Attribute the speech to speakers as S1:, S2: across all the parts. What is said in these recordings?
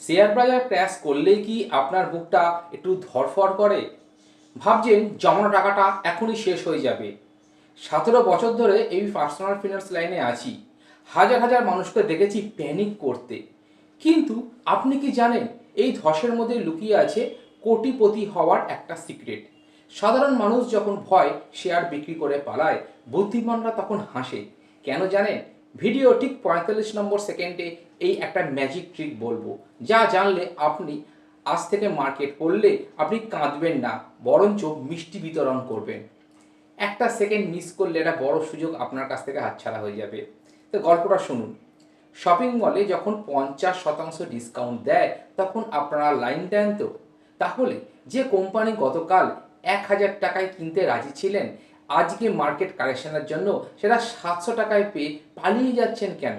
S1: Share বাজার crash করলেই কি আপনার বুকটা একটু ধড়ফড় করে? ভাবছেন জমানো টাকাটা এখনই শেষ হয়ে যাবে। 17 বছর ধরে এই পার্সোনাল ফিনান্স লাইনে আছি। হাজার হাজার মানুষকে দেখেছি প্যানিক করতে। কিন্তু আপনি কি জানেন এই ধসের মধ্যে লুকিয়ে আছে কোটিপতি হওয়ার একটা সিক্রেট? সাধারণ মানুষ যখন ভয় শেয়ার বিক্রি করে পালায়, বুদ্ধিমানরা তখন হাসে। কেন জানেন? ভিডিও ঠিক 45 নম্বর সেকেন্ডে এই একটা ম্যাজিক ট্রিক বলবো, যা জানলে আপনি আজ থেকে মার্কেট করলে আপনি কাঁদবেন না, বরঞ্চ মিষ্টি বিতরণ করবেন। একটা সেকেন্ড মিস করলে একটা বড় সুযোগ আপনার কাছ থেকে হাতছাড়া হয়ে যাবে। তো গল্পটা শুনুন। শপিং মলে যখন 50% ডিসকাউন্ট দেয়, তখন আপনারা লাইন দেন তো? তাহলে যে কোম্পানি গতকাল 1000 টাকায় কিনতে রাজি ছিলেন, আজকে মার্কেট কারেকশনের জন্য সেটা 700 টাকায় পেয়ে পালিয়ে যাচ্ছেন কেন?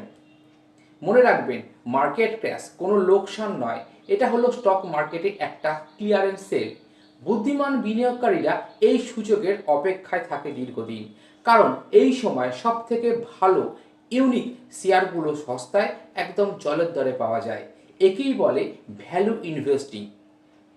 S1: মনে রাখবেন, মার্কেট ক্র্যাশ কোনো লোকসান নয়, এটা হলো স্টক মার্কেটে একটা ক্লিয়ারেন্স সেল। বুদ্ধিমান বিনিয়োগকারীরা এই সূচকের অপেক্ষায় থাকে দীর্ঘদিন, কারণ এই সময় সব থেকে ভালো ইউনিক শেয়ারগুলো সস্তায় একদম জলের দরে পাওয়া যায়। একেই বলে ভ্যালু ইনভেস্টিং।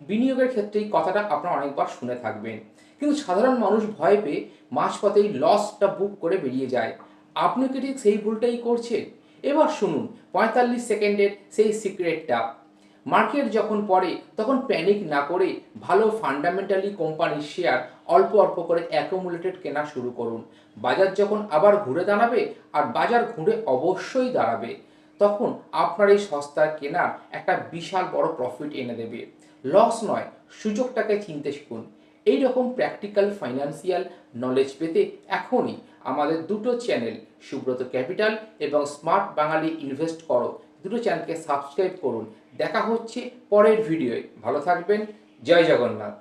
S1: বিনিয়োগের ক্ষেত্রে এই কথাটা আপনারা অনেকবার শুনে থাকবেন, কিন্তু সাধারণ মানুষ ভয় পেয়ে মাঝপথেই লসটা বুক করে বেরিয়ে যায়। আপনি কি ঠিক সেই ভুলটাই করছেন? এবার শুনুন 45 সেকেন্ডের সেই সিক্রেটটা। মার্কেট যখন পড়ে তখন প্যানিক না করে ভালো ফান্ডামেন্টালি কোম্পানির শেয়ার অল্প অল্প করে অ্যাকুমুলেটেড কেনা শুরু করুন। বাজার যখন আবার ঘুরে দাঁড়াবে, আর বাজার ঘুরে অবশ্যই দাঁড়াবে, তখন আপনার এই সস্তার কেনা একটা বিশাল বড় প্রফিট এনে দেবে। লস নয়, সুযোগটাকে চিনতে শিখুন। এই রকম প্র্যাকটিক্যাল ফাইন্যান্সিয়াল নলেজ পেতে এখনই আমাদের দুটো চ্যানেল, সুব্রত ক্যাপিটাল এবং স্মার্ট বাঙালি ইনভেস্ট করো, দুটো চ্যানেলকে সাবস্ক্রাইব করুন। দেখা হচ্ছে পরের ভিডিওয়। ভালো থাকবেন। জয় জগন্নাথ।